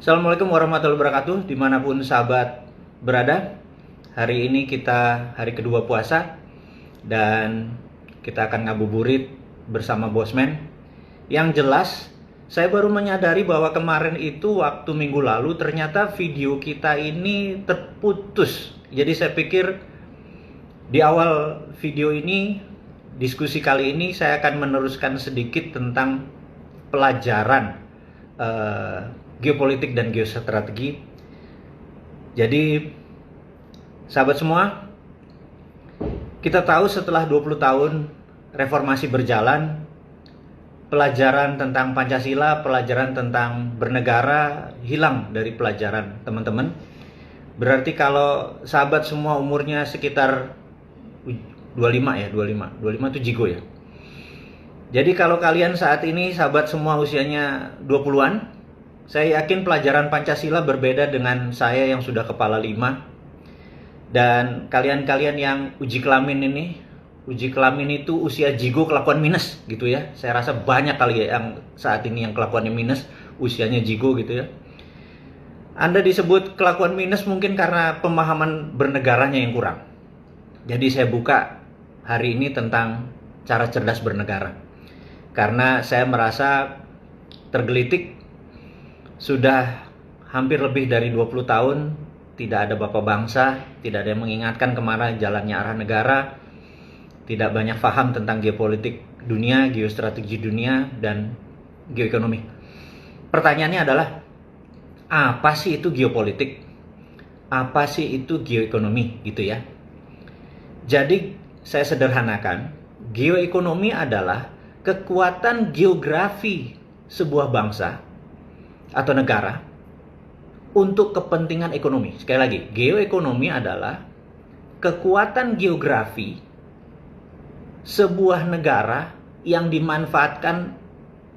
Assalamualaikum warahmatullahi wabarakatuh, dimanapun sahabat berada. Hari ini kita hari kedua puasa dan kita akan ngabuburit bersama Bosman. Yang jelas, saya baru menyadari bahwa kemarin itu waktu minggu lalu ternyata video kita ini terputus. Jadi saya pikir di awal video ini, diskusi kali ini saya akan meneruskan sedikit tentang pelajaran geopolitik dan geostrategi. Jadi sahabat semua, kita tahu setelah 20 tahun reformasi berjalan, pelajaran tentang Pancasila, pelajaran tentang bernegara hilang dari pelajaran teman-teman. Berarti kalau sahabat semua umurnya sekitar 25 itu jigo ya. Jadi kalau kalian saat ini sahabat semua usianya 20-an, saya yakin pelajaran Pancasila berbeda dengan saya yang sudah kepala 5. Dan kalian-kalian yang uji kelamin itu usia jigo kelakuan minus gitu ya. Saya rasa banyak kali ya yang saat ini yang kelakuannya minus, usianya jigo gitu ya. Anda disebut kelakuan minus mungkin karena pemahaman bernegaranya yang kurang. Jadi saya buka hari ini tentang cara cerdas bernegara. Karena saya merasa tergelitik, sudah hampir lebih dari 20 tahun tidak ada bapak bangsa, tidak ada yang mengingatkan kemana jalannya arah negara, tidak banyak paham tentang geopolitik dunia, geostrategi dunia, dan geoekonomi. Pertanyaannya adalah, apa sih itu geopolitik? Apa sih itu geoekonomi gitu ya? Jadi saya sederhanakan, geoekonomi adalah kekuatan geografi sebuah bangsa atau negara untuk kepentingan ekonomi. Sekali lagi, geoekonomi adalah kekuatan geografi sebuah negara yang dimanfaatkan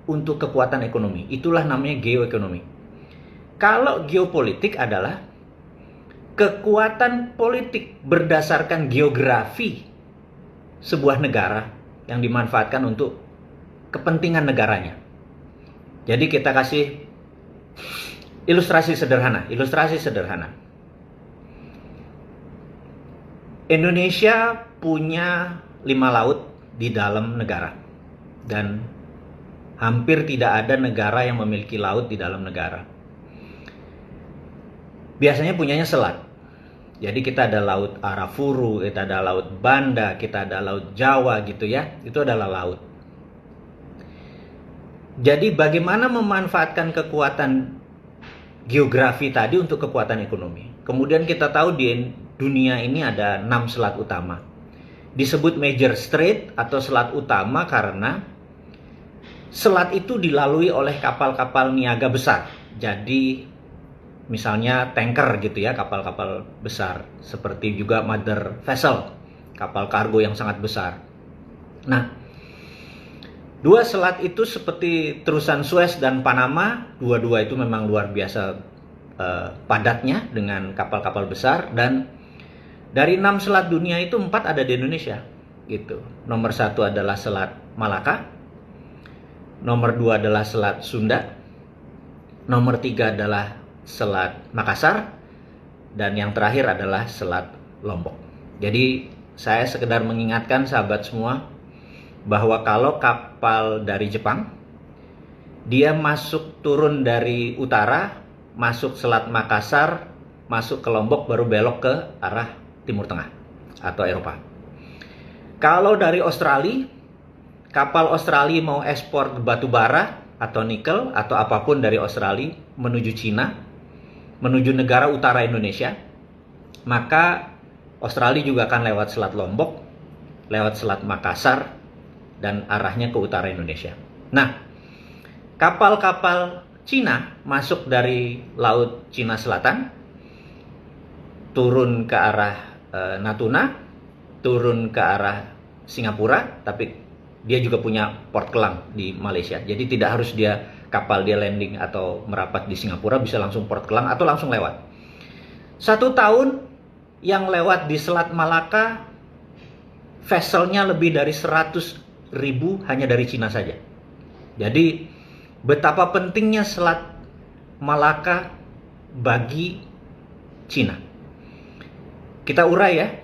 untuk kekuatan ekonomi. Itulah namanya geoekonomi. Kalau geopolitik adalah kekuatan politik berdasarkan geografi sebuah negara yang dimanfaatkan untuk kepentingan negaranya. Jadi kita kasih ilustrasi sederhana. Indonesia punya 5 laut di dalam negara. Dan hampir tidak ada negara yang memiliki laut di dalam negara. Biasanya punyanya selat. Jadi kita ada laut Arafuru, kita ada laut Banda, kita ada laut Jawa gitu ya. Itu adalah laut. Jadi bagaimana memanfaatkan kekuatan geografi tadi untuk kekuatan ekonomi. Kemudian kita tahu di dunia ini ada 6 selat utama. Disebut major strait atau selat utama karena selat itu dilalui oleh kapal-kapal niaga besar. Jadi misalnya tanker gitu ya, kapal-kapal besar. Seperti juga mother vessel, kapal kargo yang sangat besar. Nah, 2 selat itu seperti terusan Suez dan Panama, dua-dua itu memang luar biasa padatnya dengan kapal-kapal besar. Dan dari 6 selat dunia itu 4 ada di Indonesia gitu. Nomor 1 adalah Selat Malaka, nomor 2 adalah Selat Sunda, nomor 3 adalah Selat Makassar, dan yang terakhir adalah Selat Lombok. Jadi saya sekedar mengingatkan sahabat semua bahwa kalau kapal dari Jepang, dia turun dari utara, masuk Selat Makassar, masuk ke Lombok, baru belok ke arah Timur Tengah atau Eropa. Kalau dari Australia, kapal Australia mau ekspor batu bara atau nikel atau apapun dari Australia menuju Cina, menuju negara utara Indonesia, maka Australia juga akan lewat Selat Lombok, lewat Selat Makassar, dan arahnya ke utara Indonesia. Nah, kapal-kapal Cina masuk dari Laut Cina Selatan, turun ke arah Natuna, turun ke arah Singapura, tapi dia juga punya port Kelang di Malaysia. Jadi tidak harus kapal dia landing atau merapat di Singapura, bisa langsung port Kelang atau langsung lewat. 1 tahun yang lewat di Selat Malaka, vesselnya lebih dari 100.000 hanya dari Cina saja. Jadi betapa pentingnya selat Malaka bagi Cina. Kita urai.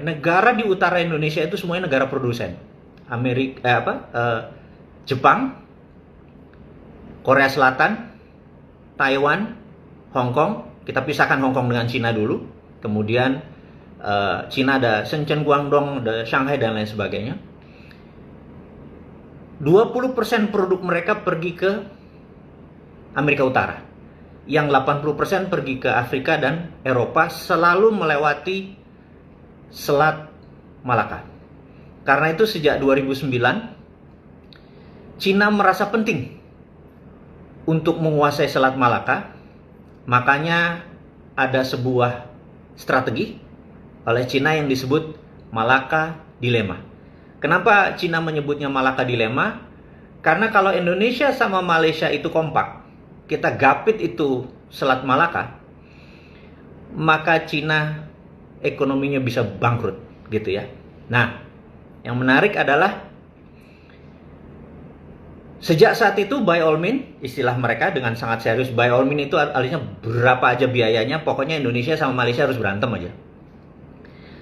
Negara di utara Indonesia itu semuanya negara produsen. Jepang, Korea Selatan, Taiwan, Hong Kong. Kita pisahkan Hong Kong dengan Cina dulu. Kemudian Cina ada Shenzhen, Guangdong, ada Shanghai dan lain sebagainya. 20% produk mereka pergi ke Amerika Utara. Yang 80% pergi ke Afrika dan Eropa, selalu melewati Selat Malaka. Karena itu sejak 2009 Cina merasa penting untuk menguasai Selat Malaka. Makanya ada sebuah strategi oleh Cina yang disebut Malaka Dilema. Kenapa Cina menyebutnya Malaka Dilema? Karena kalau Indonesia sama Malaysia itu kompak, kita gapit itu Selat Malaka, maka Cina ekonominya bisa bangkrut gitu ya. Nah, yang menarik adalah sejak saat itu by all means, istilah mereka dengan sangat serius, by all means itu artinya berapa aja biayanya, pokoknya Indonesia sama Malaysia harus berantem aja.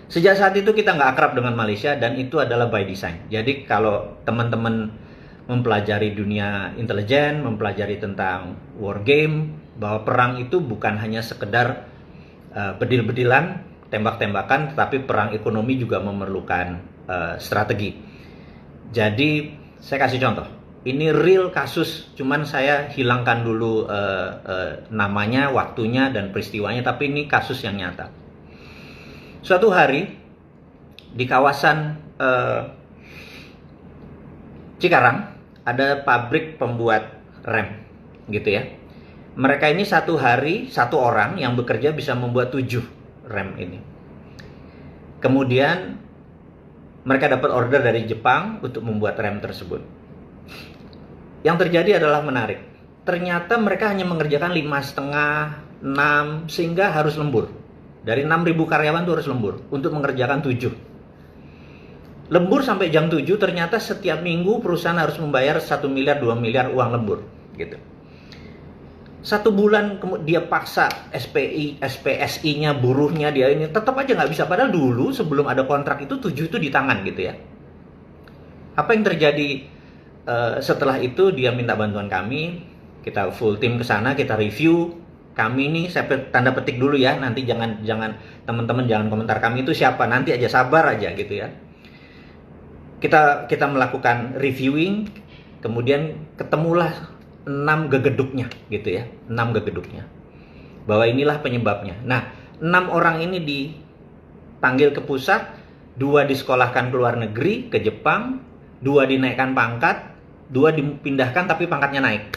Sejak saat itu kita nggak akrab dengan Malaysia dan itu adalah by design. Jadi kalau teman-teman mempelajari dunia intelijen, mempelajari tentang war game, bahwa perang itu bukan hanya sekedar bedil-bedilan, tembak-tembakan, tetapi perang ekonomi juga memerlukan strategi. Jadi saya kasih contoh, ini real kasus, cuman saya hilangkan dulu namanya, waktunya, dan peristiwanya, tapi ini kasus yang nyata. Suatu hari di kawasan Cikarang ada pabrik pembuat rem gitu ya. Mereka ini satu hari, satu orang yang bekerja bisa membuat 7 rem ini. Kemudian mereka dapat order dari Jepang untuk membuat rem tersebut. Yang terjadi adalah menarik. Ternyata mereka hanya mengerjakan 5,5, 6, sehingga harus lembur. Dari 6.000 karyawan itu harus lembur untuk mengerjakan 7. Lembur sampai jam 7, ternyata setiap minggu perusahaan harus membayar 1 miliar, 2 miliar uang lembur gitu. 1 bulan dia paksa SPI, SPSI-nya, buruhnya, dia ini tetap aja nggak bisa. Padahal dulu sebelum ada kontrak itu 7 itu di tangan gitu ya. Apa yang terjadi setelah itu? Dia minta bantuan kami, kita full tim ke sana, kita review. Kami ini, saya tanda petik dulu ya, nanti jangan teman-teman jangan komentar kami itu siapa, nanti aja, sabar aja gitu ya. Kita melakukan reviewing, kemudian ketemulah 6 gegeduknya gitu ya, 6 gegeduknya. Bahwa inilah penyebabnya. Nah, 6 orang ini dipanggil ke pusat, 2 disekolahkan ke luar negeri, ke Jepang, 2 dinaikkan pangkat, 2 dipindahkan tapi pangkatnya naik.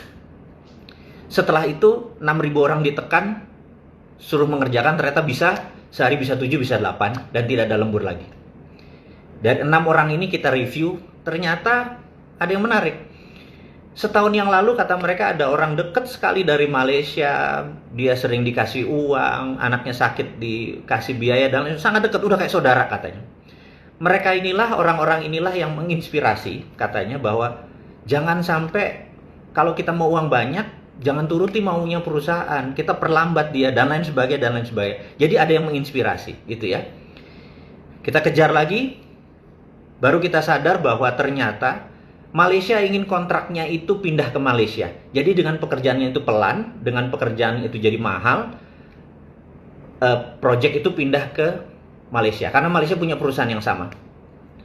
Setelah itu 6.000 orang ditekan, suruh mengerjakan, ternyata bisa, sehari bisa 7, bisa 8, dan tidak ada lembur lagi. Dari 6 orang ini kita review, ternyata ada yang menarik. Setahun yang lalu kata mereka ada orang dekat sekali dari Malaysia, dia sering dikasih uang, anaknya sakit dikasih biaya, dan sangat dekat, udah kayak saudara katanya. Mereka inilah, orang-orang inilah yang menginspirasi katanya bahwa jangan sampai kalau kita mau uang banyak, jangan turuti maunya perusahaan, kita perlambat dia, dan lain sebagainya, dan lain sebagainya. Jadi ada yang menginspirasi gitu ya. Kita kejar lagi, baru kita sadar bahwa ternyata Malaysia ingin kontraknya itu pindah ke Malaysia. Jadi dengan pekerjaannya itu pelan, dengan pekerjaan itu jadi mahal, project itu pindah ke Malaysia. Karena Malaysia punya perusahaan yang sama.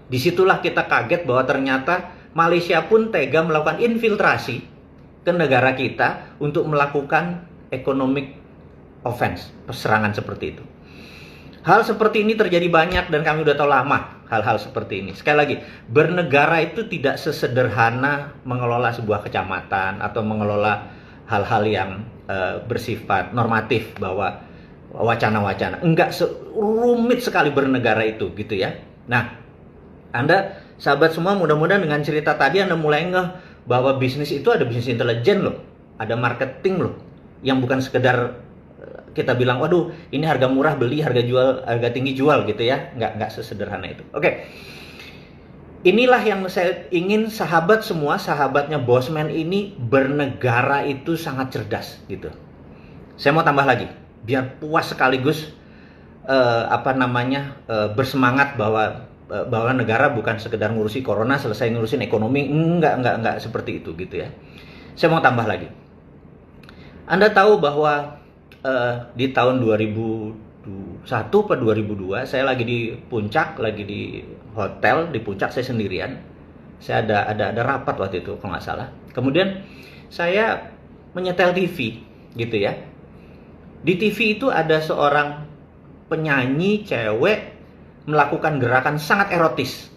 Disitulah kita kaget bahwa ternyata Malaysia pun tega melakukan infiltrasi ke negara kita untuk melakukan economic offense, serangan seperti itu. Hal seperti ini terjadi banyak dan kami udah tahu lama hal-hal seperti ini. Sekali lagi, bernegara itu tidak sesederhana mengelola sebuah kecamatan atau mengelola hal-hal yang bersifat normatif bahwa wacana-wacana. Enggak, rumit sekali bernegara itu gitu ya. Nah, Anda sahabat semua, mudah-mudahan dengan cerita tadi Anda mulai ngeh bahwa bisnis itu ada bisnis intelijen loh, ada marketing loh, yang bukan sekedar kita bilang, waduh ini harga murah beli, harga tinggi jual gitu ya. Nggak sesederhana itu. Oke. Inilah yang saya ingin sahabat semua, sahabatnya Bosman ini, bernegara itu sangat cerdas gitu. Saya mau tambah lagi, biar puas sekaligus bersemangat bahwa negara bukan sekedar ngurusi corona selesai ngurusin ekonomi, enggak seperti itu gitu ya. Saya mau tambah lagi. Anda tahu bahwa di tahun 2001 atau 2002 saya lagi di puncak, lagi di hotel di puncak, saya sendirian. Saya ada rapat waktu itu kalau nggak salah. Kemudian saya menyetel TV gitu ya. Di TV itu ada seorang penyanyi cewek melakukan gerakan sangat erotis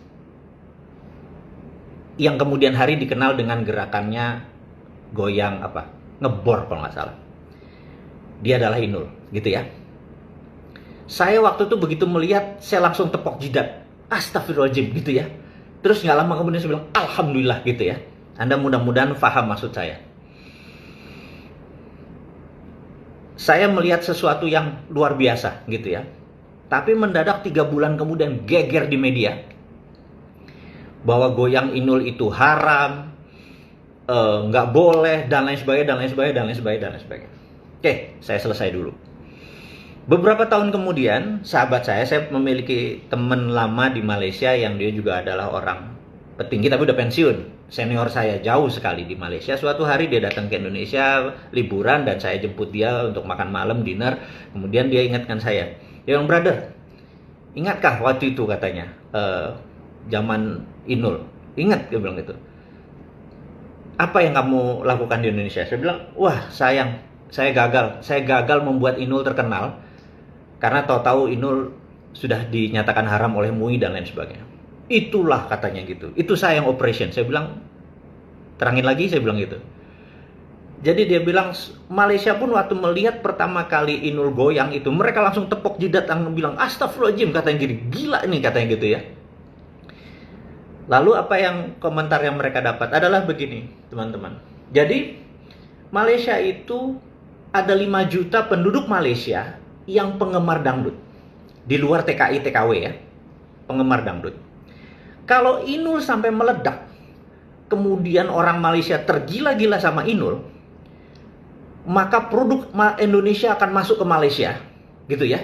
yang kemudian hari dikenal dengan gerakannya goyang ngebor kalau nggak salah. Dia adalah Inul gitu ya. Saya waktu itu begitu melihat, saya langsung tepok jidat, astagfirullahaladzim gitu ya. Terus nggak lama kemudian saya bilang alhamdulillah gitu ya. Anda mudah-mudahan paham maksud saya. Saya melihat sesuatu yang luar biasa gitu ya. Tapi mendadak 3 bulan kemudian geger di media bahwa goyang Inul itu haram, nggak boleh, dan lain sebagainya. Oke, saya selesai dulu. Beberapa tahun kemudian, sahabat saya memiliki teman lama di Malaysia yang dia juga adalah orang petinggi tapi udah pensiun. Senior saya jauh sekali di Malaysia. Suatu hari dia datang ke Indonesia liburan dan saya jemput dia untuk makan malam, dinner. Kemudian dia ingatkan saya. Dia bilang, "Brother, ingatkah waktu itu," katanya, zaman Inul? Ingat, dia bilang gitu. "Apa yang kamu lakukan di Indonesia?" Saya bilang, "Wah, sayang, saya gagal membuat Inul terkenal karena tahu-tahu Inul sudah dinyatakan haram oleh MUI dan lain sebagainya." Itulah katanya gitu. Itu saya yang operation. Saya bilang, terangin lagi, saya bilang gitu. Jadi dia bilang Malaysia pun waktu melihat pertama kali Inul goyang itu, mereka langsung tepok jidat dan bilang astagfirullahaladzim, katanya gini, gila nih katanya gitu ya. Lalu apa yang komentar yang mereka dapat adalah begini, teman-teman. Jadi Malaysia itu ada 5 juta penduduk Malaysia yang penggemar dangdut. Di luar TKI, TKW ya. Penggemar dangdut. Kalau Inul sampai meledak, kemudian orang Malaysia tergila-gila sama Inul, maka produk Indonesia akan masuk ke Malaysia. Gitu ya.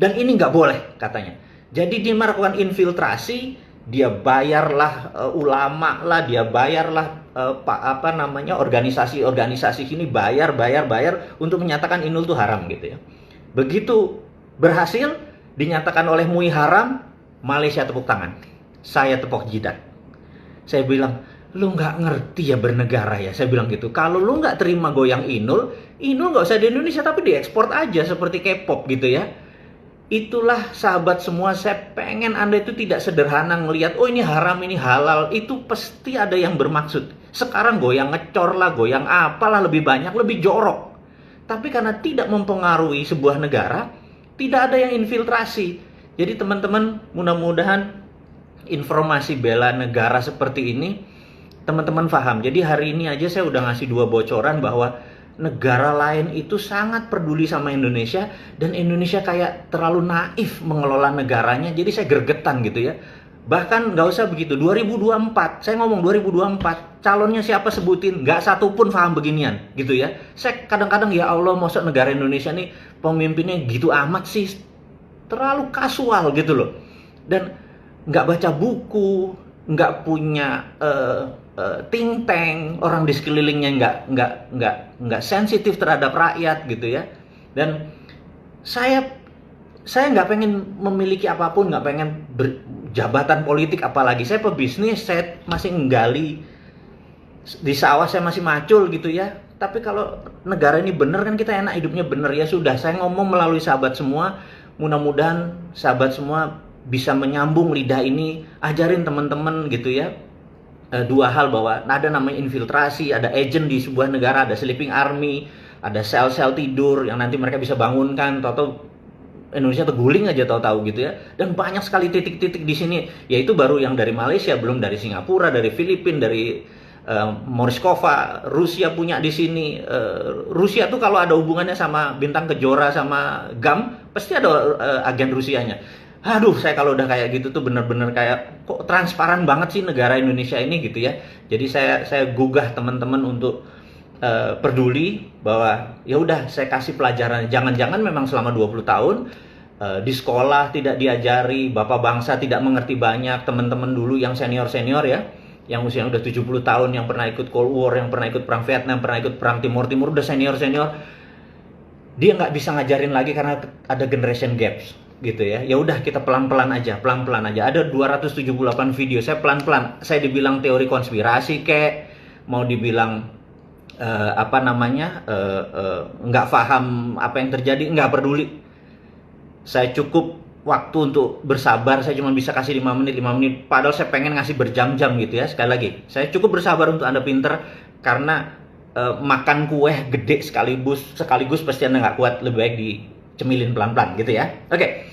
Dan ini nggak boleh katanya. Jadi dia melakukan infiltrasi, dia bayarlah ulama lah, dia bayarlah organisasi ini bayar untuk menyatakan Inul itu haram gitu ya. Begitu berhasil dinyatakan oleh MUI haram, Malaysia tepuk tangan, saya tepuk jidat. Saya bilang, lu nggak ngerti ya bernegara ya, saya bilang gitu. Kalau lu nggak terima goyang Inul nggak usah di Indonesia tapi diekspor aja seperti K-pop gitu ya. Itulah sahabat semua, saya pengen Anda itu tidak sederhana ngelihat, oh ini haram, ini halal. Itu pasti ada yang bermaksud. Sekarang goyang ngecor lah, goyang apalah lebih banyak, lebih jorok. Tapi karena tidak mempengaruhi sebuah negara, tidak ada yang infiltrasi. Jadi teman-teman, mudah-mudahan informasi bela negara seperti ini, teman-teman paham. Jadi hari ini aja saya udah ngasih 2 bocoran bahwa negara lain itu sangat peduli sama Indonesia dan Indonesia kayak terlalu naif mengelola negaranya. Jadi saya gregetan gitu ya. Bahkan nggak usah begitu, 2024, saya ngomong 2024, calonnya siapa sebutin, nggak satu pun paham beginian gitu ya. Saya kadang-kadang ya Allah, masa negara Indonesia nih pemimpinnya gitu amat sih, terlalu kasual gitu loh. Dan nggak baca buku, nggak punya think tank, orang di sekelilingnya nggak sensitif terhadap rakyat gitu ya. Dan saya nggak pengen memiliki apapun, nggak pengen jabatan politik apalagi. Saya pebisnis, saya masih nggali di sawah, saya masih macul gitu ya. Tapi kalau negara ini bener kan kita enak hidupnya bener ya sudah. Saya ngomong melalui sahabat semua, mudah-mudahan sahabat semua bisa menyambung lidah ini, ajarin teman-teman gitu ya. 2 hal, bahwa ada namanya infiltrasi, ada agent di sebuah negara, ada sleeping army, ada sel-sel tidur yang nanti mereka bisa bangunkan, tahu-tahu Indonesia terguling aja tahu-tahu gitu ya. Dan banyak sekali titik-titik di sini, yaitu baru yang dari Malaysia, belum dari Singapura, dari Filipina, dari Morskova, Rusia punya di sini. Rusia tuh kalau ada hubungannya sama Bintang Kejora sama GAM, pasti ada agen Rusianya. Aduh, saya kalau udah kayak gitu tuh bener-bener kayak kok transparan banget sih negara Indonesia ini gitu ya. Jadi saya gugah teman-teman untuk peduli bahwa ya udah saya kasih pelajaran. Jangan-jangan memang selama 20 tahun di sekolah tidak diajari, bapak bangsa tidak mengerti banyak, teman-teman dulu yang senior-senior ya, yang usianya udah 70 tahun, yang pernah ikut Cold War, yang pernah ikut perang Vietnam, pernah ikut perang Timur Timur, udah senior-senior, dia nggak bisa ngajarin lagi karena ada generation gaps gitu ya. Ya udah kita pelan-pelan aja. Ada 278 video, saya pelan-pelan. Saya dibilang teori konspirasi kek, mau dibilang nggak paham apa yang terjadi, nggak peduli. Saya cukup waktu untuk bersabar, saya cuma bisa kasih 5 menit, padahal saya pengen ngasih berjam-jam gitu ya. Sekali lagi, saya cukup bersabar untuk Anda pinter, karena makan kue gede sekaligus pasti Anda nggak kuat, lebih baik dicemilin pelan-pelan gitu ya. Oke.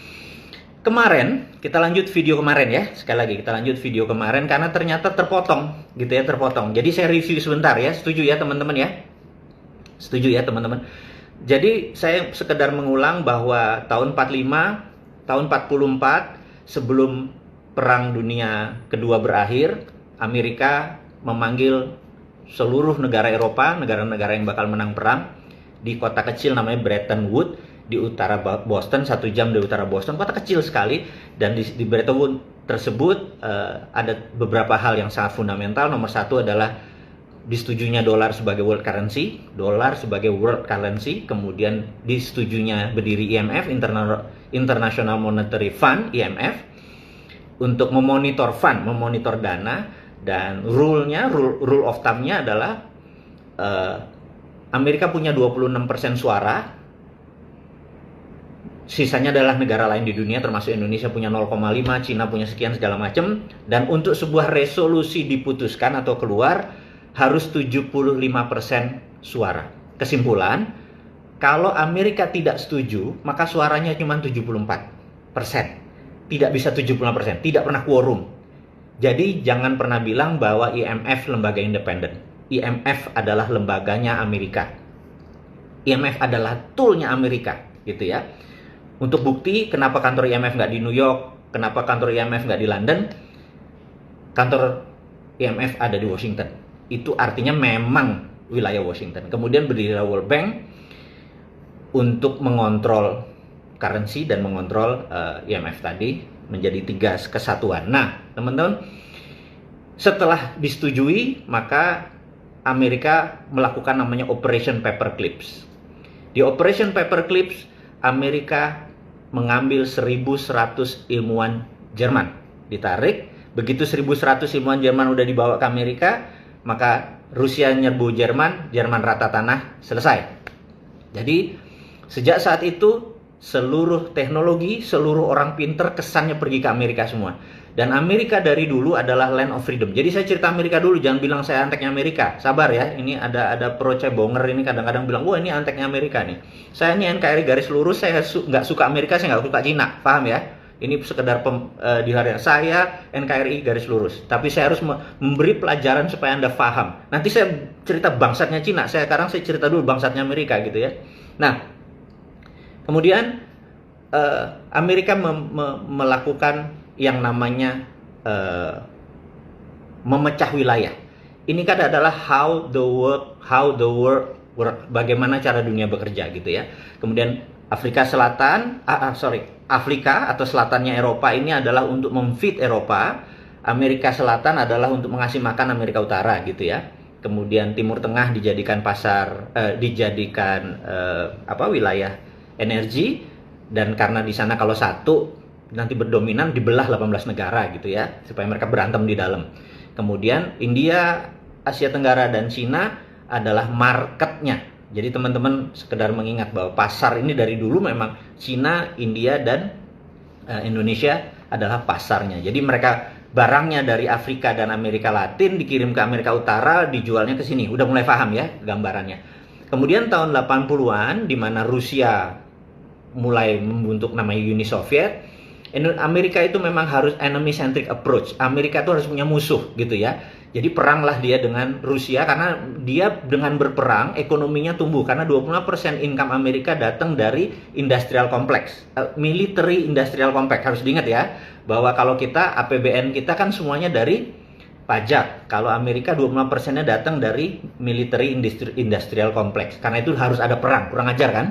Kemarin, kita lanjut video kemarin ya. Sekali lagi, kita lanjut video kemarin karena ternyata terpotong gitu ya, terpotong. Jadi saya review sebentar ya, setuju ya teman-teman ya? Setuju ya teman-teman? Jadi saya sekedar mengulang bahwa tahun 45, tahun 44 sebelum Perang Dunia Kedua berakhir, Amerika memanggil seluruh negara Eropa, negara-negara yang bakal menang perang, di kota kecil namanya Bretton Woods di utara Boston, 1 jam dari utara Boston, kota kecil sekali. Dan di Bretton Woods tersebut ada beberapa hal yang sangat fundamental. Nomor satu adalah disetujunya dolar sebagai world currency, kemudian disetujunya berdiri IMF, International Monetary Fund, IMF, untuk memonitor dana, dan rule of thumb-nya adalah Amerika punya 26% suara, sisanya adalah negara lain di dunia termasuk Indonesia punya 0,5, Cina punya sekian segala macam, dan untuk sebuah resolusi diputuskan atau keluar harus 75% suara. Kesimpulan, kalau Amerika tidak setuju, maka suaranya cuma 74%. Tidak bisa 75%, tidak pernah quorum. Jadi jangan pernah bilang bahwa IMF lembaga independen. IMF adalah lembaganya Amerika. IMF adalah toolnya Amerika, gitu ya. Untuk bukti kenapa kantor IMF nggak di New York, kenapa kantor IMF nggak di London, kantor IMF ada di Washington. Itu artinya memang wilayah Washington. Kemudian berdirilah World Bank untuk mengontrol currency dan mengontrol IMF tadi menjadi 3 kesatuan. Nah, teman-teman, setelah disetujui, maka Amerika melakukan namanya Operation Paperclips. Di Operation Paperclips, Amerika mengambil 1.100 ilmuwan Jerman. Ditarik, begitu 1.100 ilmuwan Jerman udah dibawa ke Amerika, maka Rusia nyerbu Jerman, Jerman rata tanah, selesai. Jadi, sejak saat itu, seluruh teknologi, seluruh orang pinter kesannya pergi ke Amerika semua. Dan Amerika dari dulu adalah land of freedom. Jadi saya cerita Amerika dulu, jangan bilang saya anteknya Amerika. Sabar ya, ini ada pro cebonger ini kadang-kadang bilang, wah ini anteknya Amerika nih. Saya ini NKRI garis lurus, saya nggak suka Amerika, saya nggak suka Cina. Paham ya? Ini sekedar di hari saya NKRI garis lurus. Tapi saya harus memberi pelajaran supaya Anda paham. Nanti saya cerita bangsatnya Cina, sekarang saya cerita dulu bangsatnya Amerika gitu ya. Nah, kemudian Amerika melakukan yang namanya memecah wilayah. Ini kan adalah how the world work, bagaimana cara dunia bekerja gitu ya. Kemudian Afrika atau selatannya Eropa ini adalah untuk memfeed Eropa. Amerika Selatan adalah untuk mengasih makan Amerika Utara gitu ya. Kemudian Timur Tengah dijadikan wilayah energi, dan karena di sana kalau satu nanti berdominan dibelah 18 negara gitu ya, supaya mereka berantem di dalam. Kemudian India, Asia Tenggara, dan Cina adalah marketnya. Jadi teman-teman sekedar mengingat bahwa pasar ini dari dulu memang Cina, India, dan Indonesia adalah pasarnya. Jadi mereka barangnya dari Afrika dan Amerika Latin dikirim ke Amerika Utara, dijualnya ke sini. Udah mulai paham ya gambarannya. Kemudian tahun 80-an di mana Rusia mulai membentuk namanya Uni Soviet, Amerika itu memang harus enemy centric approach. Amerika itu harus punya musuh gitu ya. Jadi peranglah dia dengan Rusia, karena dia dengan berperang ekonominya tumbuh, karena 20% income Amerika datang dari industrial complex, military industrial complex. Harus diingat ya, bahwa kalau kita APBN kita kan semuanya dari pajak, kalau Amerika 25%-nya datang dari military industrial complex. Karena itu harus ada perang, kurang ajar kan?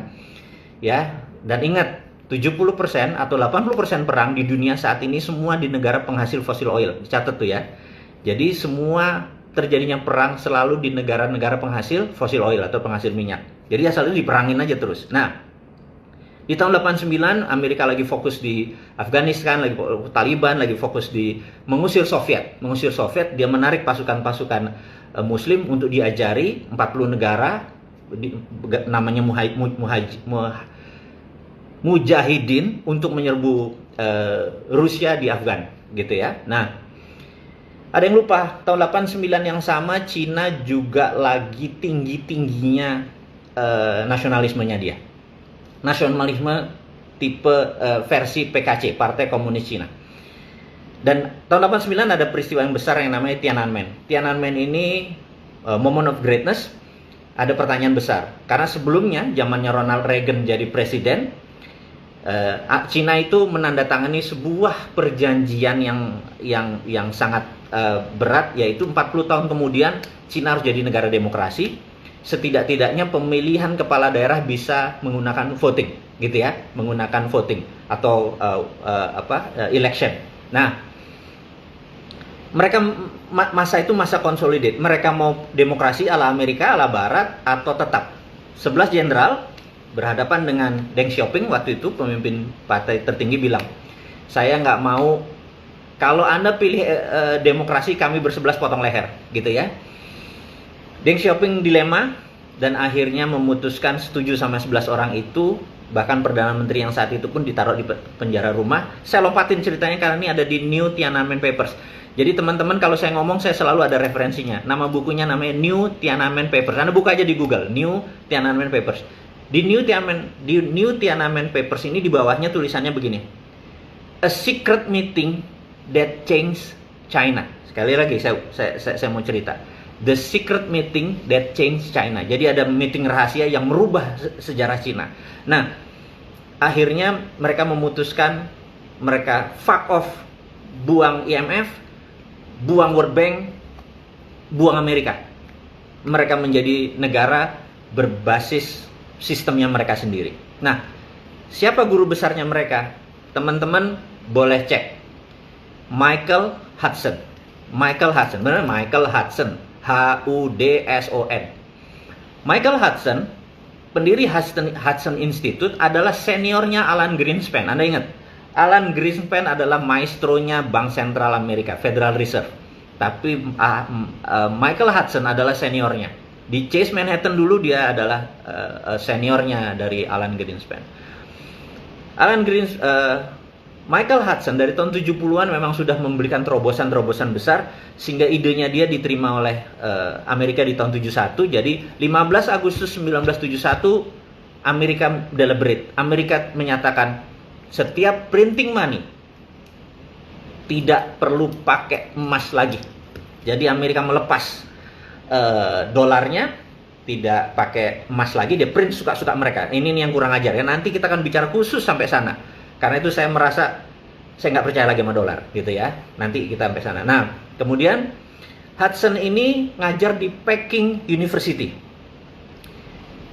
Ya, dan ingat 70% atau 80% perang di dunia saat ini semua di negara penghasil fossil oil. Catat tuh ya. Jadi semua terjadinya perang selalu di negara-negara penghasil fossil oil atau penghasil minyak. Jadi asalnya diperangin aja terus. Nah, di tahun 89 Amerika lagi fokus di Afghanistan, lagi Taliban, lagi fokus di mengusir Soviet. Mengusir Soviet, dia menarik pasukan-pasukan Muslim untuk diajari 40 negara, namanya Mujahidin untuk menyerbu Rusia di Afgan, gitu ya. Nah, ada yang lupa, tahun 89 yang sama Cina juga lagi tinggi-tingginya nasionalismenya dia. Nasionalisme tipe versi PKC, Partai Komunis Cina. Dan tahun 89 ada peristiwa yang besar yang namanya Tiananmen. Tiananmen ini moment of greatness. Ada pertanyaan besar. Karena sebelumnya, zamannya Ronald Reagan jadi presiden, Cina itu menandatangani sebuah perjanjian yang sangat berat, yaitu 40 tahun kemudian Cina harus jadi negara demokrasi. Setidak-tidaknya pemilihan kepala daerah bisa menggunakan voting, gitu ya, menggunakan voting atau election. Nah, mereka masa itu masa consolidate. Mereka mau demokrasi ala Amerika, ala Barat, atau tetap 11 jenderal berhadapan dengan Deng Xiaoping waktu itu, pemimpin partai tertinggi, bilang, saya nggak mau, kalau Anda pilih demokrasi, kami bersebelas potong leher, gitu ya. Deng Xiaoping dilema dan akhirnya memutuskan setuju sama 11 orang itu. Bahkan Perdana Menteri yang saat itu pun ditaruh di penjara rumah. Saya lompatin ceritanya karena ini ada di New Tiananmen Papers. Jadi teman-teman kalau saya ngomong saya selalu ada referensinya. Nama bukunya namanya New Tiananmen Papers. Anda buka aja di Google, New Tiananmen Papers. Di New Tiananmen Papers ini di bawahnya tulisannya begini. A secret meeting that changed China. Sekali lagi saya mau cerita. The secret meeting that changed China. Jadi ada meeting rahasia yang merubah sejarah Cina. Nah, akhirnya mereka memutuskan, mereka fuck off, buang IMF, buang World Bank, buang Amerika. Mereka menjadi negara berbasis sistemnya mereka sendiri. Nah, siapa guru besarnya mereka? Teman-teman boleh cek. Michael Hudson. Benar, Michael Hudson. Hudson. Michael Hudson, pendiri Hudson Institute, adalah seniornya Alan Greenspan. Anda ingat, Alan Greenspan adalah maestronya Bank Sentral Amerika, Federal Reserve. Tapi Michael Hudson adalah seniornya. Di Chase Manhattan dulu dia adalah seniornya dari Alan Greenspan. Michael Hudson dari tahun 70-an memang sudah memberikan terobosan-terobosan besar sehingga idenya dia diterima oleh Amerika di tahun 71. Jadi 15 Agustus 1971 Amerika deliberate. Amerika menyatakan setiap printing money tidak perlu pakai emas lagi. Jadi Amerika melepas dolarnya, tidak pakai emas lagi, dia print suka-suka mereka. Ini yang kurang ajar ya. Nanti kita akan bicara khusus sampai sana. Karena itu saya merasa saya nggak percaya lagi sama dolar, gitu ya. Nanti kita sampai sana. Nah, kemudian Hudson ini ngajar di Peking University.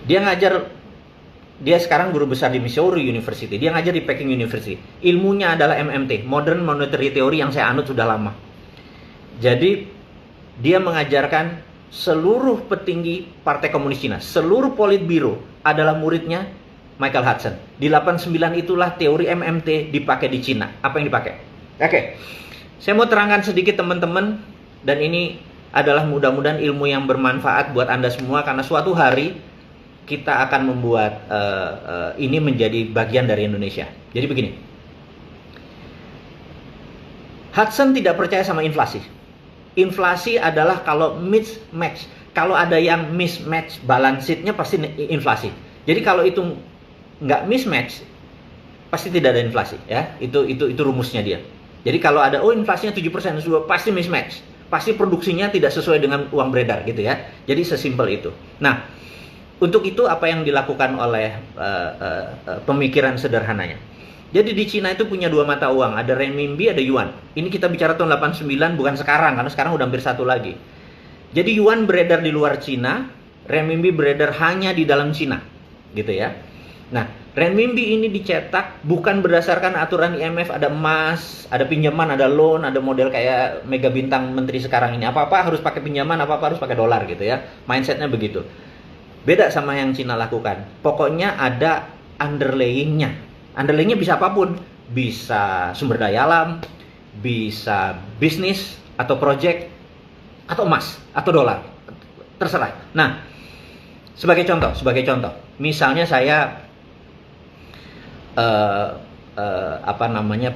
Dia sekarang guru besar di Missouri University. Dia ngajar di Peking University. Ilmunya adalah MMT, Modern Monetary Theory, yang saya anut sudah lama. Jadi dia mengajarkan seluruh petinggi Partai Komunis Cina, seluruh Politbiro adalah muridnya Michael Hudson. Di 89 itulah teori MMT dipakai di Cina. Apa yang dipakai? Oke. Saya mau terangkan sedikit teman-teman, dan ini adalah mudah-mudahan ilmu yang bermanfaat buat Anda semua, karena suatu hari kita akan membuat ini menjadi bagian dari Indonesia. Jadi begini. Hudson tidak percaya sama inflasi. Inflasi adalah kalau mismatch. Kalau ada yang mismatch balance sheet-nya pasti inflasi. Jadi kalau itu nggak mismatch, pasti tidak ada inflasi, ya. Itu rumusnya dia. Jadi kalau ada inflasinya 7%, pasti mismatch. Pasti produksinya tidak sesuai dengan uang beredar, gitu ya. Jadi sesimpel itu. Nah, untuk itu apa yang dilakukan oleh pemikiran sederhananya? Jadi di Cina itu punya dua mata uang, ada renminbi, ada yuan. Ini kita bicara tahun 89, bukan sekarang, karena sekarang udah hampir satu lagi. Jadi yuan beredar di luar Cina, renminbi beredar hanya di dalam Cina, gitu ya. Nah, renminbi ini dicetak bukan berdasarkan aturan IMF, ada emas, ada pinjaman, ada loan, ada model kayak mega bintang menteri sekarang ini. Apa-apa harus pakai pinjaman, apa-apa harus pakai dolar gitu ya. Mindsetnya begitu. Beda sama yang Cina lakukan. Pokoknya ada underlayingnya. Underlayingnya bisa apapun. Bisa sumber daya alam, bisa bisnis, atau project, atau emas, atau dolar. Terserah. Nah, sebagai contoh. Misalnya saya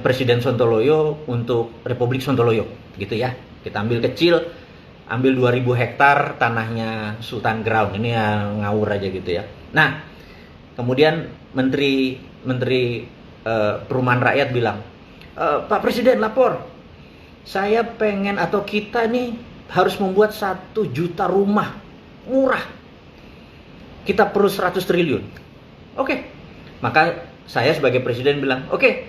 Presiden Sontoloyo untuk Republik Sontoloyo gitu ya. Kita ambil kecil, ambil 2000 hektar tanahnya Sultan Ground. Ini yang ngawur aja gitu ya. Nah, kemudian Menteri Perumahan Rakyat bilang, Pak Presiden lapor, saya pengen atau kita nih harus membuat 1 juta rumah murah. Kita perlu 100 triliun. Oke. Maka saya sebagai presiden bilang, oke,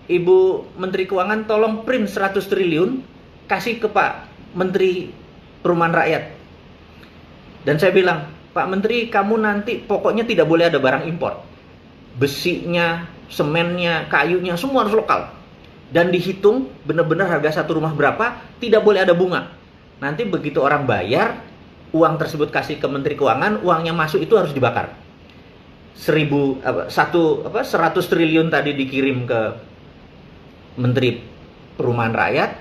Ibu Menteri Keuangan tolong print 100 triliun, kasih ke Pak Menteri Perumahan Rakyat. Dan saya bilang, Pak Menteri, kamu nanti pokoknya tidak boleh ada barang impor. Besinya, semennya, kayunya, semua harus lokal. Dan dihitung benar-benar harga satu rumah berapa, tidak boleh ada bunga. Nanti begitu orang bayar, uang tersebut kasih ke Menteri Keuangan, uangnya masuk itu harus dibakar. 100 triliun tadi dikirim ke Menteri Perumahan Rakyat,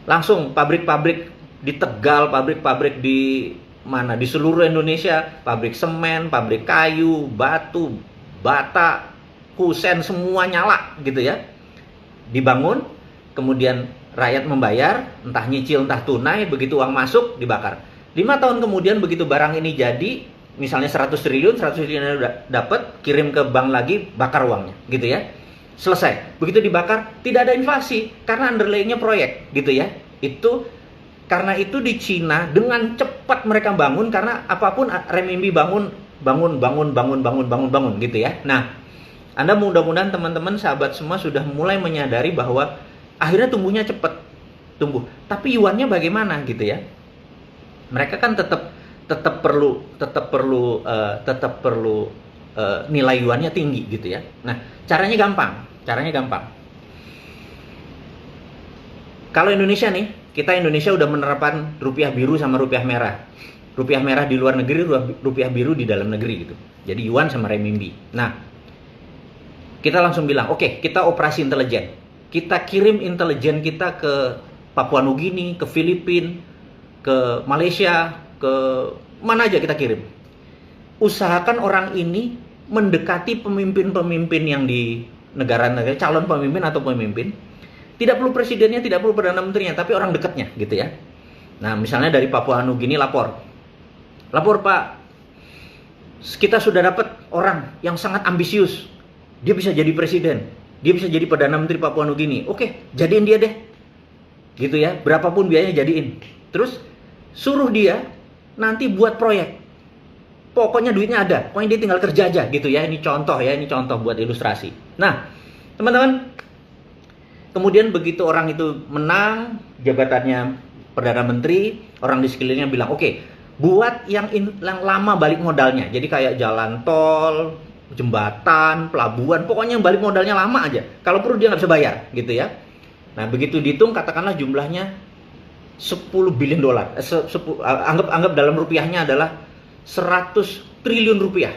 langsung pabrik-pabrik di Tegal, pabrik-pabrik di mana, di seluruh Indonesia, pabrik semen, pabrik kayu, batu, bata, kusen, semua nyala gitu ya. Dibangun, kemudian rakyat membayar, entah nyicil, entah tunai, begitu uang masuk, dibakar. 5 tahun kemudian begitu barang ini jadi, misalnya 100 triliun udah dapat, kirim ke bank lagi, bakar uangnya, gitu ya. Selesai. Begitu dibakar, tidak ada inflasi, karena underlayingnya proyek, gitu ya. Karena itu di Cina, dengan cepat mereka bangun, karena apapun renminbi bangun, gitu ya. Nah, Anda mudah-mudahan teman-teman, sahabat semua sudah mulai menyadari bahwa akhirnya tumbuhnya cepat, tumbuh. Tapi yuannya bagaimana gitu ya? Mereka kan tetap perlu nilai yuannya tinggi gitu ya. Nah, caranya gampang. Kalau Indonesia nih, kita Indonesia udah menerapkan rupiah biru sama rupiah merah. Rupiah merah di luar negeri, rupiah biru di dalam negeri gitu. Jadi yuan sama renminbi. Nah, kita langsung bilang, oke, kita operasi intelijen. Kita kirim intelijen kita ke Papua Nugini, ke Filipina, ke Malaysia, ke mana aja kita kirim. Usahakan orang ini mendekati pemimpin-pemimpin yang di negara-negara, calon pemimpin atau pemimpin. Tidak perlu presidennya, tidak perlu perdana menterinya, tapi orang dekatnya gitu ya. Nah, misalnya dari Papua Nugini lapor Pak, kita sudah dapat orang yang sangat ambisius, dia bisa jadi presiden, dia bisa jadi perdana menteri Papua Nugini. Oke, jadiin dia deh, gitu ya, berapapun biayanya jadiin. Terus suruh dia nanti buat proyek, pokoknya duitnya ada, pokoknya dia tinggal kerja aja gitu ya. Ini contoh buat ilustrasi. Nah, teman-teman, kemudian begitu orang itu menang jabatannya Perdana Menteri, orang di sekelilingnya bilang, oke, buat yang lama balik modalnya. Jadi kayak jalan tol, jembatan, pelabuhan, pokoknya yang balik modalnya lama aja. Kalau perlu dia nggak bisa bayar, gitu ya. Nah, begitu dihitung, katakanlah jumlahnya 10 billion dolar. Anggap dalam rupiahnya adalah 100 triliun rupiah.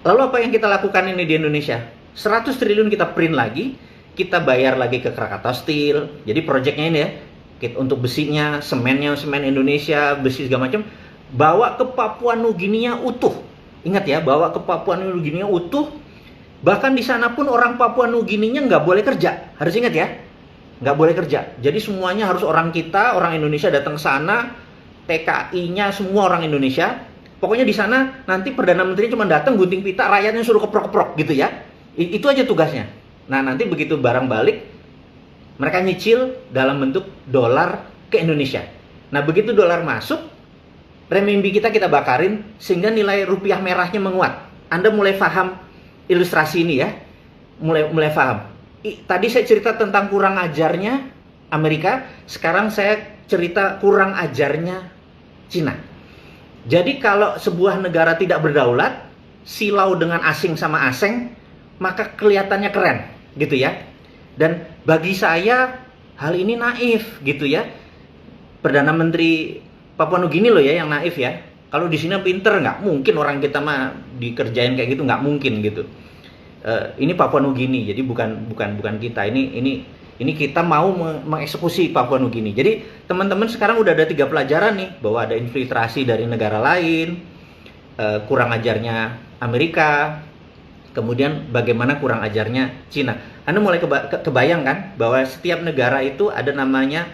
Lalu apa yang kita lakukan ini di Indonesia? 100 triliun kita print lagi, kita bayar lagi ke Krakatau Steel. Jadi proyeknya ini ya, untuk besinya, semen Indonesia, besi segala macam, bawa ke Papua Nugini utuh. Ingat ya, bawa ke Papua Nugini utuh. Bahkan di sana pun orang Papua Nugini nggak boleh kerja. Harus ingat ya, nggak boleh kerja. Jadi semuanya harus orang kita, orang Indonesia datang ke sana, TKI-nya semua orang Indonesia. Pokoknya di sana nanti Perdana Menteri cuma datang gunting pita, rakyatnya suruh keprok-keprok gitu ya. Itu aja tugasnya. Nah, nanti begitu barang balik, mereka nyicil dalam bentuk dolar ke Indonesia. Nah, begitu dolar masuk, renminbi kita bakarin sehingga nilai rupiah merahnya menguat. Anda mulai paham ilustrasi ini ya, mulai paham. Tadi saya cerita tentang kurang ajarnya Amerika, sekarang saya cerita kurang ajarnya Cina. Jadi kalau sebuah negara tidak berdaulat, silau dengan asing sama asing, maka kelihatannya keren, gitu ya. Dan bagi saya hal ini naif, gitu ya. Perdana Menteri Papua Nugini loh ya yang naif ya. Kalau di sini pinter, nggak mungkin orang kita mah dikerjain kayak gitu, nggak mungkin gitu. Ini Papua Nugini, jadi bukan kita. Ini kita mau mengeksekusi Papua Nugini. Jadi teman-teman sekarang udah ada 3 pelajaran nih, bahwa ada infiltrasi dari negara lain, kurang ajarnya Amerika, kemudian bagaimana kurang ajarnya Cina. Anda mulai kebayang kan bahwa setiap negara itu ada namanya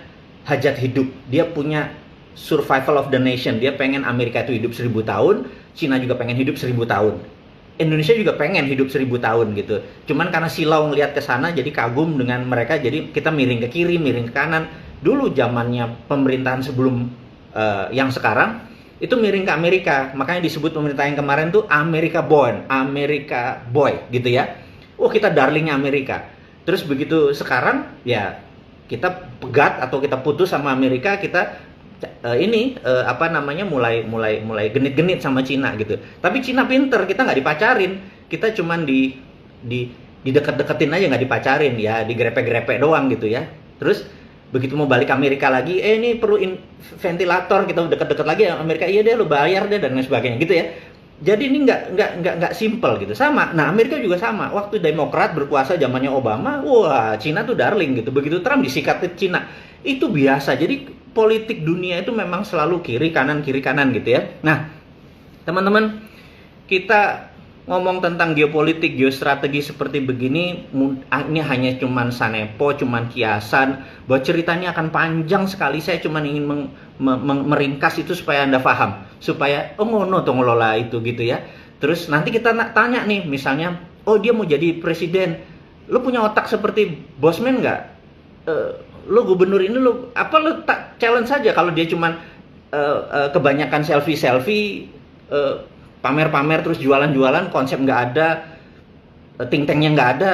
hajat hidup. Dia punya survival of the nation. Dia pengen Amerika itu hidup 1000 tahun, Cina juga pengen hidup 1000 tahun. Indonesia juga pengen hidup 1000 tahun gitu. Cuman karena silau ngelihat ke sana jadi kagum dengan mereka, jadi kita miring ke kiri, miring ke kanan. Dulu zamannya pemerintahan sebelum yang sekarang itu miring ke Amerika. Makanya disebut pemerintah yang kemarin tuh America born, America boy gitu ya. Oh, kita darlingnya Amerika. Terus begitu sekarang ya kita pegat atau kita putus sama Amerika, kita mulai genit-genit sama Cina gitu. Tapi Cina pinter, kita nggak dipacarin, kita cuman di deket-deketin aja, nggak dipacarin ya, digrepe-grepe doang gitu ya. Terus begitu mau balik Amerika lagi, ini perlu ventilator, kita deket-deket lagi Amerika, iya deh lu bayar deh dan lain sebagainya gitu ya. Jadi ini nggak simple gitu. Sama, nah Amerika juga sama. Waktu Demokrat berkuasa zamannya Obama, wah Cina tuh darling gitu. Begitu Trump disikat ke Cina, itu biasa. Jadi politik dunia itu memang selalu kiri kanan gitu ya. Nah, teman-teman, kita ngomong tentang geopolitik, geostrategi seperti begini, ini hanya cuman sanepo, cuman kiasan. Bahwa ceritanya akan panjang sekali. Saya cuman ingin meringkas itu supaya Anda paham, supaya ngono tuh ngelola itu gitu ya. Terus nanti kita tanya nih, misalnya, oh dia mau jadi presiden, lo punya otak seperti Bosman nggak? Lo gubernur ini lo tak challenge saja. Kalau dia cuman kebanyakan selfie pamer-pamer terus jualan-jualan, konsep nggak ada, think tanknya nggak ada,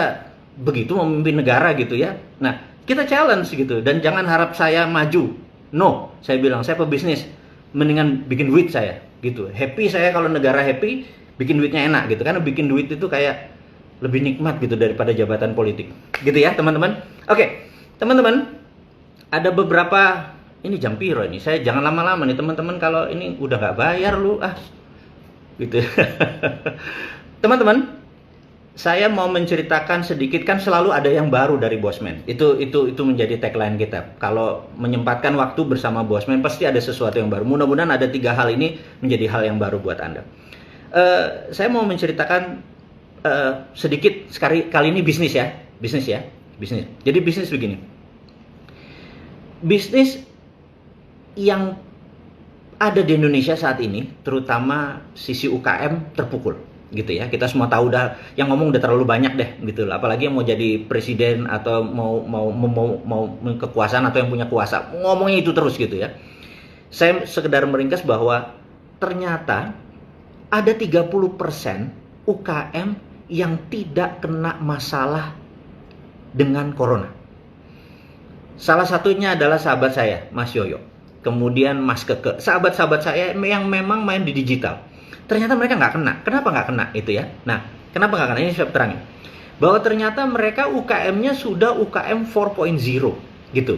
begitu memimpin negara gitu ya. Nah, kita challenge gitu, dan jangan harap saya maju. No, saya bilang saya pebisnis, mendingan bikin duit saya gitu. Happy saya kalau negara happy, bikin duitnya enak gitu. Karena bikin duit itu kayak lebih nikmat gitu daripada jabatan politik. Gitu ya, teman-teman. Oke, teman-teman, ada beberapa, ini jam piro ini, saya jangan lama-lama nih teman-teman, kalau ini udah nggak bayar lu gitu. Teman-teman, saya mau menceritakan sedikit, kan selalu ada yang baru dari Bosman. Itu menjadi tagline kita. Kalau menyempatkan waktu bersama Bosman pasti ada sesuatu yang baru. Mudah-mudahan ada 3 hal ini menjadi hal yang baru buat Anda. Saya mau menceritakan sedikit kali ini bisnis ya. Jadi bisnis begini. Bisnis yang ada di Indonesia saat ini, terutama sisi UKM terpukul, gitu ya. Kita semua tahu yang ngomong udah terlalu banyak deh, gitu. Apalagi yang mau jadi presiden atau mau kekuasaan atau yang punya kuasa, ngomongnya itu terus gitu ya. Saya sekedar meringkas bahwa ternyata ada 30% UKM yang tidak kena masalah dengan corona. Salah satunya adalah sahabat saya, Mas Yoyo. Kemudian Mas Keke, sahabat-sahabat saya yang memang main di digital. Ternyata mereka nggak kena. Kenapa nggak kena itu ya? Nah, kenapa nggak kena? Ini saya terangin. Bahwa ternyata mereka UKM-nya sudah UKM 4.0 gitu.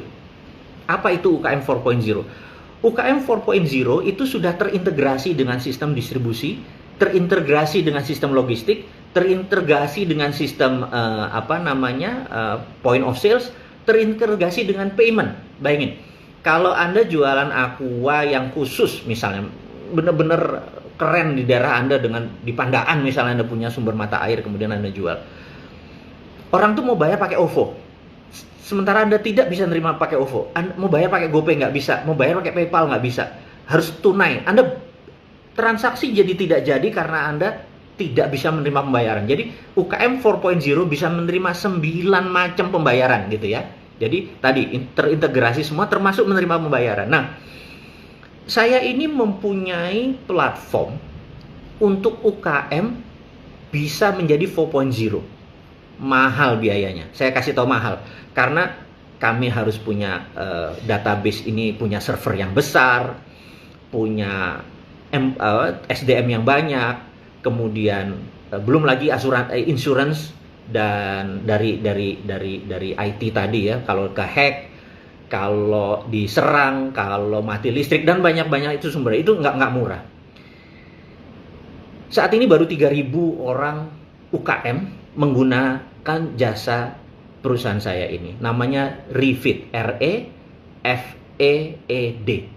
Apa itu UKM 4.0? UKM 4.0 itu sudah terintegrasi dengan sistem distribusi, terintegrasi dengan sistem logistik, terintegrasi dengan sistem point of sales, terintegrasi dengan payment. Bayangin, kalau Anda jualan aqua yang khusus misalnya, bener-bener keren di daerah Anda, di Pandaan misalnya Anda punya sumber mata air, kemudian Anda jual, orang tuh mau bayar pakai OVO, sementara Anda tidak bisa nerima pakai OVO. Anda mau bayar pakai GoPay nggak bisa, mau bayar pakai PayPal nggak bisa, harus tunai. Anda transaksi jadi tidak jadi karena Anda tidak bisa menerima pembayaran. Jadi UKM 4.0 bisa menerima 9 macam pembayaran gitu ya. Jadi tadi terintegrasi semua termasuk menerima pembayaran. Nah, saya ini mempunyai platform untuk UKM bisa menjadi 4.0. Mahal biayanya. Saya kasih tahu mahal karena kami harus punya database ini, punya server yang besar, punya SDM yang banyak, kemudian belum lagi insurance dan dari IT tadi ya, kalau kehack, kalau diserang, kalau mati listrik dan banyak itu sumber itu nggak murah. Saat ini baru 3.000 orang UKM menggunakan jasa perusahaan saya ini. Namanya Refeed, REFEED,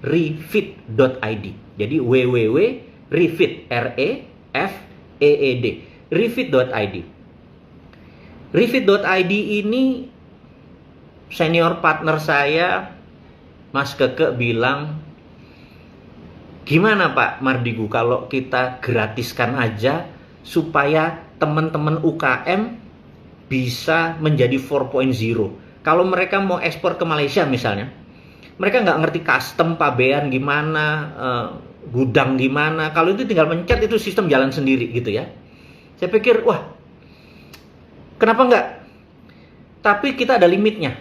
refeed.id. Jadi www.refeed, REFEED, refeed.id. Refeed.id ini senior partner saya, Mas Keke, bilang, gimana Pak Mardigu kalau kita gratiskan aja supaya teman-teman UKM bisa menjadi 4.0. Kalau mereka mau ekspor ke Malaysia misalnya, mereka nggak ngerti custom, pabean gimana, gudang gimana. Kalau itu tinggal pencet, itu sistem jalan sendiri gitu ya. Saya pikir, wah, kenapa nggak? Tapi kita ada limitnya,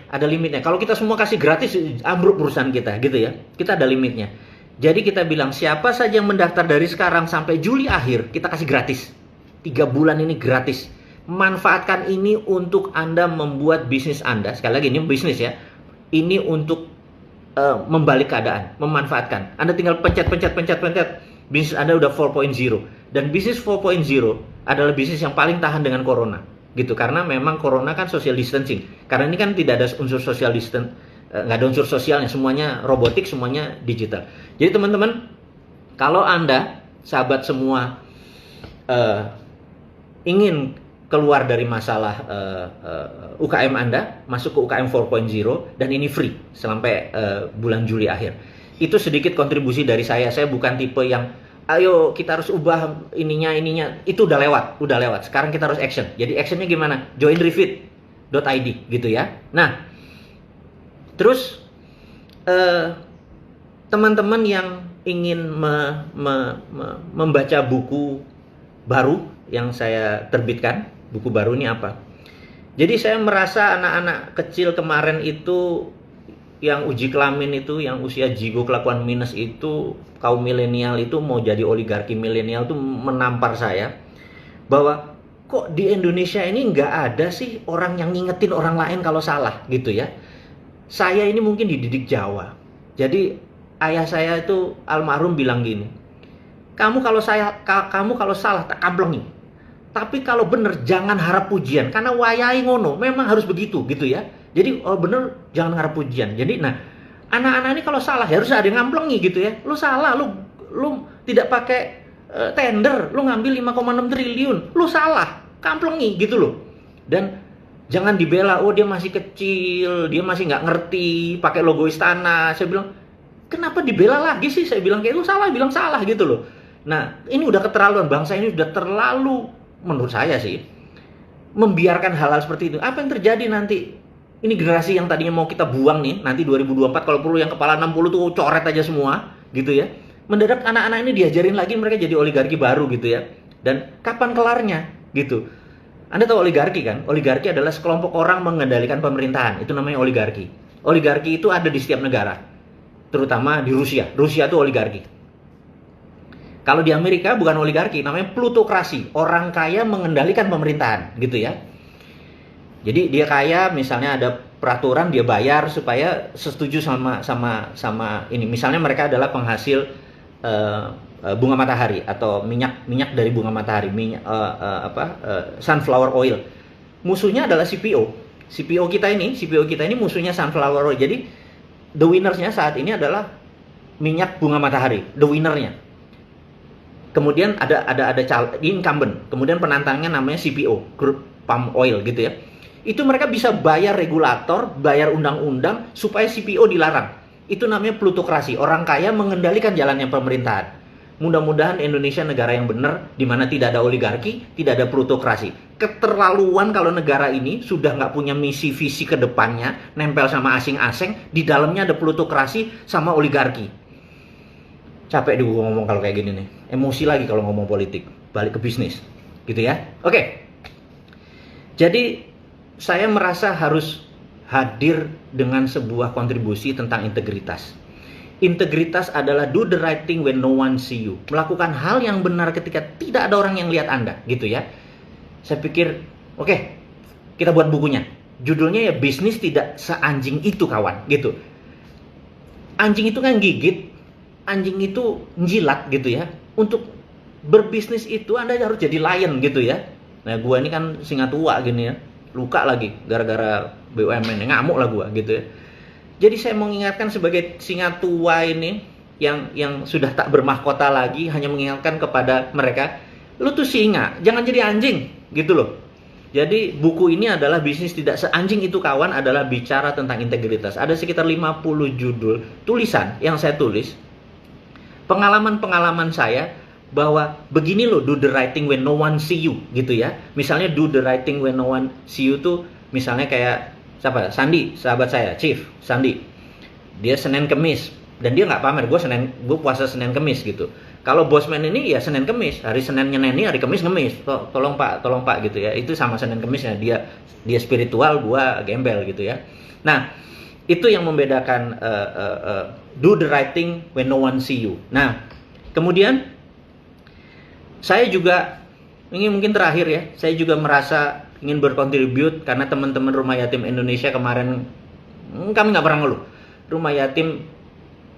Kalau kita semua kasih gratis, ambruk perusahaan kita gitu ya. Kita ada limitnya. Jadi kita bilang, siapa saja yang mendaftar dari sekarang sampai Juli akhir, kita kasih gratis. 3 bulan ini gratis. Manfaatkan ini untuk Anda membuat bisnis Anda. Sekali lagi, ini bisnis ya. Ini untuk membalik keadaan, memanfaatkan. Anda tinggal pencet. Bisnis Anda udah 4.0. Dan bisnis 4.0 adalah bisnis yang paling tahan dengan corona. Gitu, karena memang corona kan social distancing. Karena ini kan tidak ada unsur social distance, nggak ada unsur sosialnya, semuanya robotik, semuanya digital. Jadi teman-teman, kalau Anda, sahabat semua, ingin keluar dari masalah UKM Anda, masuk ke UKM 4.0, dan ini free sampai bulan Juli akhir. Itu sedikit kontribusi dari saya. Saya bukan tipe yang ayo kita harus ubah ininya. Itu udah lewat. Sekarang kita harus action. Jadi actionnya gimana? Join refeed.id gitu ya. Nah, terus teman-teman yang ingin membaca buku baru yang saya terbitkan, buku baru ini apa? Jadi saya merasa anak-anak kecil kemarin itu yang uji kelamin itu, yang usia jigo kelakuan minus itu, kaum milenial itu mau jadi oligarki milenial itu menampar saya bahwa kok di Indonesia ini nggak ada sih orang yang ngingetin orang lain kalau salah gitu ya. Saya ini mungkin dididik Jawa. Jadi ayah saya itu almarhum bilang gini, kamu kalau salah tak kamplengi. Tapi kalau bener jangan harap pujian, karena wayai ngono, memang harus begitu gitu ya. Jadi bener jangan harap pujian. Jadi nah, anak-anak ini kalau salah ya harus ada yang ngamplengi gitu ya. Lu salah, lu tidak pakai tender, lu ngambil 5,6 triliun, lu salah, kamplengi gitu loh. Dan jangan dibela, oh dia masih kecil, dia masih nggak ngerti, pakai logo istana. Saya bilang, kenapa dibela lagi sih? Saya bilang kayak lu salah, bilang salah gitu loh. Nah, ini udah keterlaluan, bangsa ini udah terlalu, menurut saya sih, membiarkan hal-hal seperti itu. Apa yang terjadi nanti? Ini generasi yang tadinya mau kita buang nih, nanti 2024 kalau perlu yang kepala 60 tuh coret aja semua, gitu ya. Mendadak anak-anak ini diajarin lagi, mereka jadi oligarki baru gitu ya. Dan kapan kelarnya gitu. Anda tahu oligarki kan? Oligarki adalah sekelompok orang mengendalikan pemerintahan, itu namanya oligarki. Oligarki itu ada di setiap negara, terutama di Rusia. Rusia itu oligarki. Kalau di Amerika bukan oligarki, namanya plutokrasi. Orang kaya mengendalikan pemerintahan, gitu ya. Jadi dia kaya, misalnya ada peraturan dia bayar supaya setuju sama ini. Misalnya mereka adalah penghasil bunga matahari atau minyak dari bunga matahari, sunflower oil. Musuhnya adalah CPO. CPO kita ini musuhnya sunflower oil. Jadi the winners-nya saat ini adalah minyak bunga matahari, the winner-nya. Kemudian ada incumbent, kemudian penantangnya namanya CPO, crude palm oil gitu ya. Itu mereka bisa bayar regulator, bayar undang-undang supaya CPO dilarang. Itu namanya plutokrasi. Orang kaya mengendalikan jalannya pemerintahan. Mudah-mudahan Indonesia negara yang benar, di mana tidak ada oligarki, tidak ada plutokrasi. Keterlaluan kalau negara ini sudah nggak punya misi visi ke depannya, nempel sama asing-asing, di dalamnya ada plutokrasi sama oligarki. Capek deh gue ngomong kalau kayak gini nih. Emosi lagi kalau ngomong politik. Balik ke bisnis. gitu ya. Oke. Jadi saya merasa harus hadir dengan sebuah kontribusi tentang integritas. Integritas adalah do the right thing when no one see you. Melakukan hal yang benar ketika tidak ada orang yang lihat Anda, gitu ya. Saya pikir, oke, kita buat bukunya. Judulnya ya bisnis tidak seanjing itu kawan, gitu. Anjing itu kan gigit, anjing itu njilat gitu ya. Untuk berbisnis itu Anda harus jadi lion gitu ya. Nah gua ini kan singa tua gini ya. Luka lagi gara-gara BUMN, ngamuk lah gua gitu ya. Jadi saya mengingatkan sebagai singa tua ini yang sudah tak bermahkota lagi, hanya mengingatkan kepada mereka, lu tuh singa, jangan jadi anjing, gitu loh. Jadi buku ini adalah bisnis tidak seanjing itu kawan, adalah bicara tentang integritas. Ada sekitar 50 judul tulisan yang saya tulis, pengalaman-pengalaman saya, bahwa begini loh do the right thing when no one see you, gitu ya. Misalnya do the right thing when no one see you tuh, misalnya kayak siapa? Sandi, sahabat saya, Chief Sandi. Dia Senin Kemis dan dia nggak pamer, gue puasa Senin Kemis gitu. Kalau Bosman ini ya Senin Kemis, hari Senin nyeneni, hari Kemis ngemis. Tolong Pak gitu ya. Itu sama Senin Kemisnya, dia spiritual, gue gembel gitu ya. Nah, itu yang membedakan do the right thing when no one see you. Nah, kemudian saya juga ini mungkin terakhir ya, saya juga merasa ingin berkontribut karena teman-teman Rumah Yatim Indonesia kemarin kami nggak pernah ngeluh. Rumah Yatim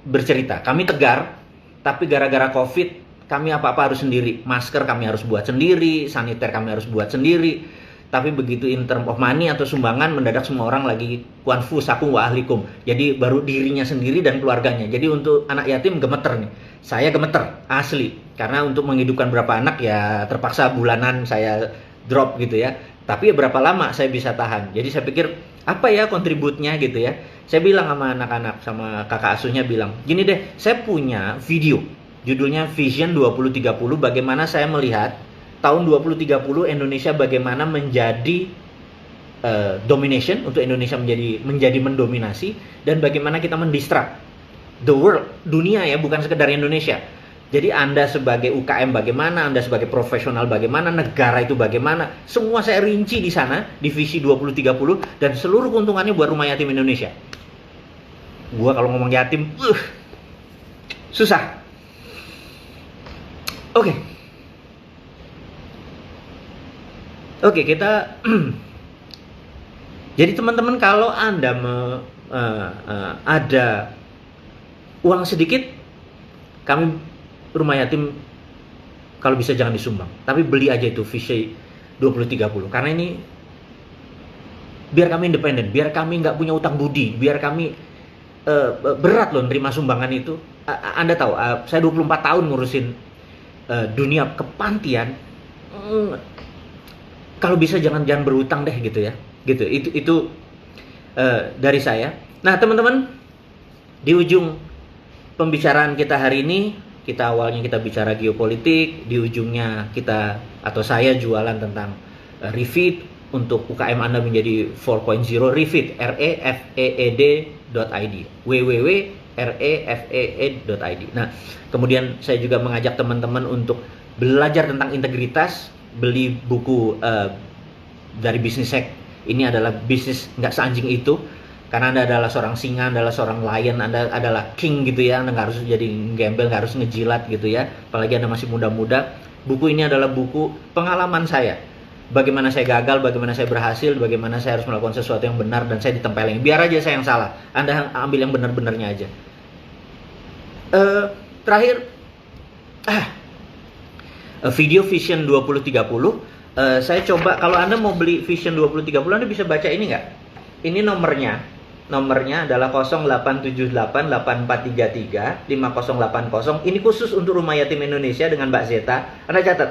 bercerita, kami tegar, tapi gara-gara COVID kami apa-apa harus sendiri. Masker kami harus buat sendiri, saniter kami harus buat sendiri. Tapi begitu in term of money atau sumbangan, mendadak semua orang lagi kuanfu sakum wa ahlikum. Jadi baru dirinya sendiri dan keluarganya. Jadi untuk anak yatim gemeter nih. Saya gemeter, asli. Karena untuk menghidupkan berapa anak ya terpaksa bulanan saya drop gitu ya. Tapi ya berapa lama saya bisa tahan. Jadi saya pikir apa ya kontributnya gitu ya. Saya bilang sama anak-anak, sama kakak asuhnya bilang, gini deh, saya punya video. Judulnya Vision 2030, bagaimana saya melihat tahun 2030 Indonesia bagaimana menjadi domination, untuk Indonesia menjadi mendominasi, dan bagaimana kita mendistract the world, dunia ya, bukan sekedar Indonesia. Jadi Anda sebagai UKM bagaimana, Anda sebagai profesional bagaimana, negara itu bagaimana, semua saya rinci di sana, di visi 2030, dan seluruh keuntungannya buat Rumah Yatim Indonesia. Gua kalau ngomong yatim, susah. Oke, kita jadi teman-teman kalau Anda ada uang sedikit, kami Rumah Yatim kalau bisa jangan disumbang, tapi beli aja itu visi 2030, karena ini biar kami independen, biar kami nggak punya utang budi, biar kami berat loh nerima sumbangan itu. Anda tahu, saya 24 tahun ngurusin dunia kepantian. Kalau bisa jangan berutang deh gitu ya. Gitu. Itu dari saya. Nah, teman-teman, di ujung pembicaraan kita hari ini, awalnya kita bicara geopolitik, di ujungnya kita atau saya jualan tentang refit untuk UKM Anda menjadi 4.0, refit refeed.id, www.refeed.id. Nah, kemudian saya juga mengajak teman-teman untuk belajar tentang integritas, beli buku dari Business Hack. Ini adalah bisnis nggak seanjing itu, karena Anda adalah seorang singa, Anda adalah seorang lion, Anda adalah king gitu ya. Anda nggak harus jadi gembel, nggak harus ngejilat gitu ya, apalagi Anda masih muda-muda. Buku ini adalah buku pengalaman saya, bagaimana saya gagal, bagaimana saya berhasil, bagaimana saya harus melakukan sesuatu yang benar dan saya ditempelin. Biar aja saya yang salah, Anda ambil yang benar-benarnya aja. Terakhir, video Vision 2030. Saya coba, kalau Anda mau beli Vision 2030, Anda bisa baca ini nggak? Ini nomornya adalah 087884335080. Ini khusus untuk Rumah Yatim Indonesia dengan Mbak Zeta. Anda catat.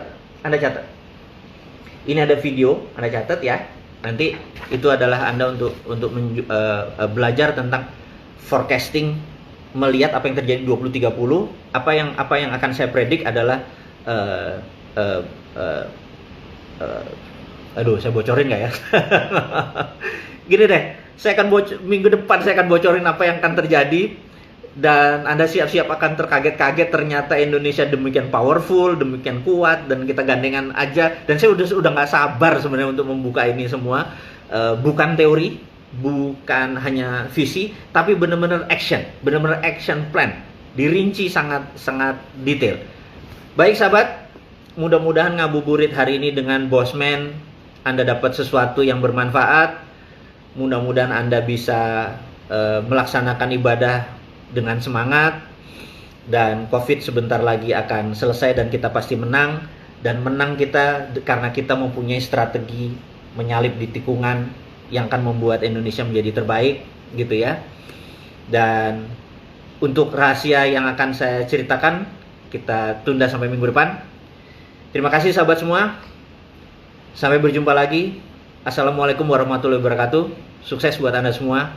Ini ada video, Anda catat ya. Nanti itu adalah Anda untuk belajar tentang forecasting, melihat apa yang terjadi 2030. Apa yang akan saya predik adalah aduh, saya bocorin nggak ya? Gini deh, minggu depan saya akan bocorin apa yang akan terjadi. dan Anda siap-siap akan terkaget-kaget ternyata Indonesia demikian powerful, demikian kuat, dan kita gandengan aja. Dan saya udah nggak sabar sebenarnya untuk membuka ini semua. Bukan teori, bukan hanya visi, tapi benar-benar action plan, dirinci sangat detail. Baik sahabat, mudah-mudahan ngabuburit hari ini dengan Bosman Anda dapat sesuatu yang bermanfaat. Mudah-mudahan Anda bisa melaksanakan ibadah dengan semangat, dan COVID sebentar lagi akan selesai dan kita pasti menang. Dan menang kita karena kita mempunyai strategi menyalip di tikungan yang akan membuat Indonesia menjadi terbaik, gitu ya. Dan untuk rahasia yang akan saya ceritakan kita tunda sampai minggu depan. Terima kasih sahabat semua. Sampai berjumpa lagi. Assalamualaikum warahmatullahi wabarakatuh. Sukses buat Anda semua.